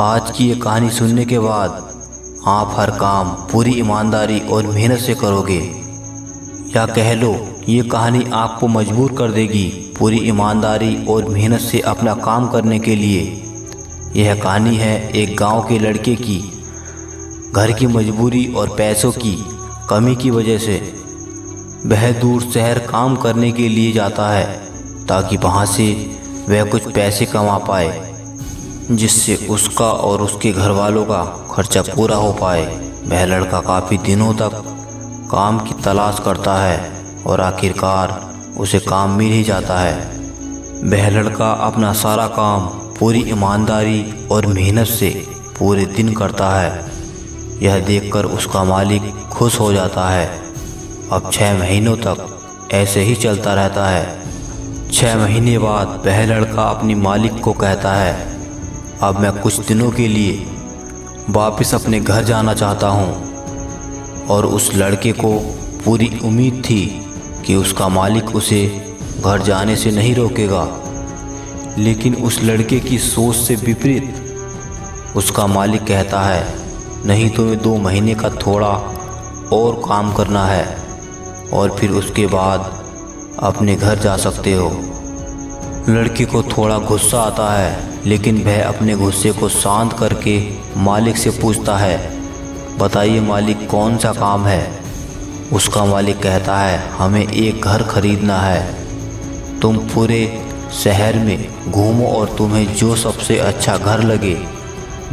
आज की ये कहानी सुनने के बाद आप हर काम पूरी ईमानदारी और मेहनत से करोगे, या कह लो ये कहानी आपको मजबूर कर देगी पूरी ईमानदारी और मेहनत से अपना काम करने के लिए। यह कहानी है एक गांव के लड़के की। घर की मजबूरी और पैसों की कमी की वजह से वह दूर शहर काम करने के लिए जाता है ताकि वहाँ से वह कुछ पैसे कमा पाए, जिससे उसका और उसके घर वालों का खर्चा पूरा हो पाए। वह लड़का काफ़ी दिनों तक काम की तलाश करता है और आखिरकार उसे काम मिल ही जाता है। वह लड़का अपना सारा काम पूरी ईमानदारी और मेहनत से पूरे दिन करता है। यह देखकर उसका मालिक खुश हो जाता है। अब 6 महीनों तक ऐसे ही चलता रहता है। 6 महीने बाद वह लड़का अपनी मालिक को कहता है, अब मैं कुछ दिनों के लिए वापस अपने घर जाना चाहता हूँ। और उस लड़के को पूरी उम्मीद थी कि उसका मालिक उसे घर जाने से नहीं रोकेगा, लेकिन उस लड़के की सोच से विपरीत उसका मालिक कहता है, नहीं तुम्हें 2 महीने का थोड़ा और काम करना है और फिर उसके बाद अपने घर जा सकते हो। लड़के को थोड़ा गुस्सा आता है, लेकिन वह अपने गुस्से को शांत करके मालिक से पूछता है, बताइए मालिक कौन सा काम है। उसका मालिक कहता है, हमें एक घर खरीदना है। तुम पूरे शहर में घूमो और तुम्हें जो सबसे अच्छा घर लगे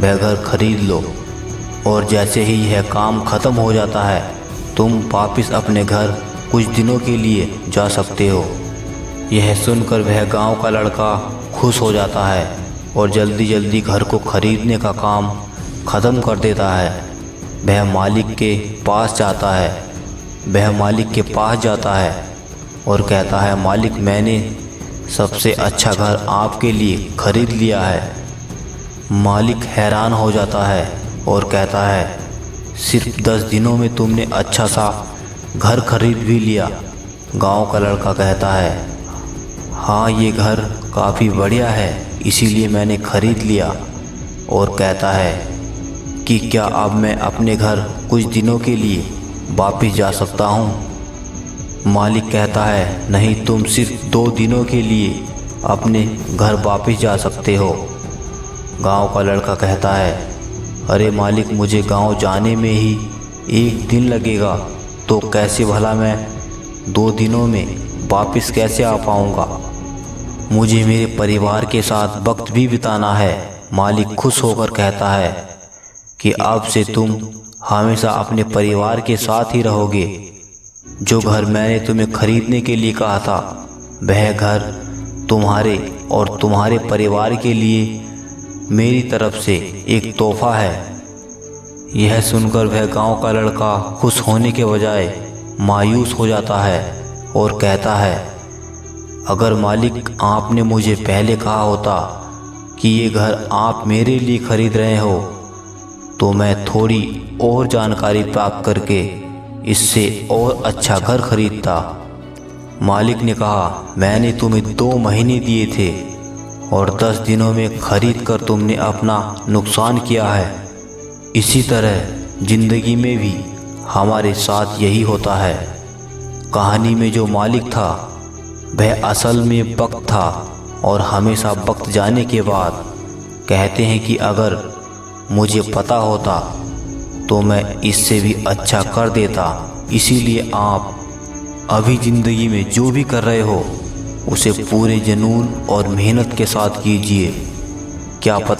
वह घर खरीद लो, और जैसे ही यह काम ख़त्म हो जाता है तुम वापस अपने घर कुछ दिनों के लिए जा सकते हो। यह सुनकर वह गांव का लड़का खुश हो जाता है और जल्दी जल्दी घर को खरीदने का काम ख़त्म कर देता है। वह मालिक के पास जाता है और कहता है, मालिक मैंने सबसे अच्छा घर आपके लिए खरीद लिया है। मालिक हैरान हो जाता है और कहता है, सिर्फ 10 दिनों में तुमने अच्छा सा घर खरीद भी लिया। गांव का लड़का कहता है, हाँ ये घर काफ़ी बढ़िया है, इसीलिए मैंने ख़रीद लिया। और कहता है कि क्या अब मैं अपने घर कुछ दिनों के लिए वापस जा सकता हूँ। मालिक कहता है, नहीं तुम सिर्फ 2 दिनों के लिए अपने घर वापस जा सकते हो। गांव का लड़का कहता है, अरे मालिक मुझे गांव जाने में ही 1 दिन लगेगा, तो कैसे भला मैं 2 दिनों में वापस कैसे आ पाऊँगा। मुझे मेरे परिवार के साथ वक्त भी बिताना है। मालिक खुश होकर कहता है कि अब से तुम हमेशा अपने परिवार के साथ ही रहोगे। जो घर मैंने तुम्हें खरीदने के लिए कहा था वह घर तुम्हारे और तुम्हारे परिवार के लिए मेरी तरफ से एक तोहफा है। यह सुनकर वह गांव का लड़का खुश होने के बजाय मायूस हो जाता है और कहता है, अगर मालिक आपने मुझे पहले कहा होता कि ये घर आप मेरे लिए खरीद रहे हो तो मैं थोड़ी और जानकारी प्राप्त करके इससे और अच्छा घर खरीदता। मालिक ने कहा, मैंने तुम्हें 2 महीने दिए थे और 10 दिनों में खरीद कर तुमने अपना नुकसान किया है। इसी तरह ज़िंदगी में भी हमारे साथ यही होता है। कहानी में जो मालिक था वह असल में वक्त था, और हमेशा वक्त जाने के बाद कहते हैं कि अगर मुझे पता होता तो मैं इससे भी अच्छा कर देता। इसीलिए आप अभी ज़िंदगी में जो भी कर रहे हो उसे पूरे जुनून और मेहनत के साथ कीजिए। क्या पता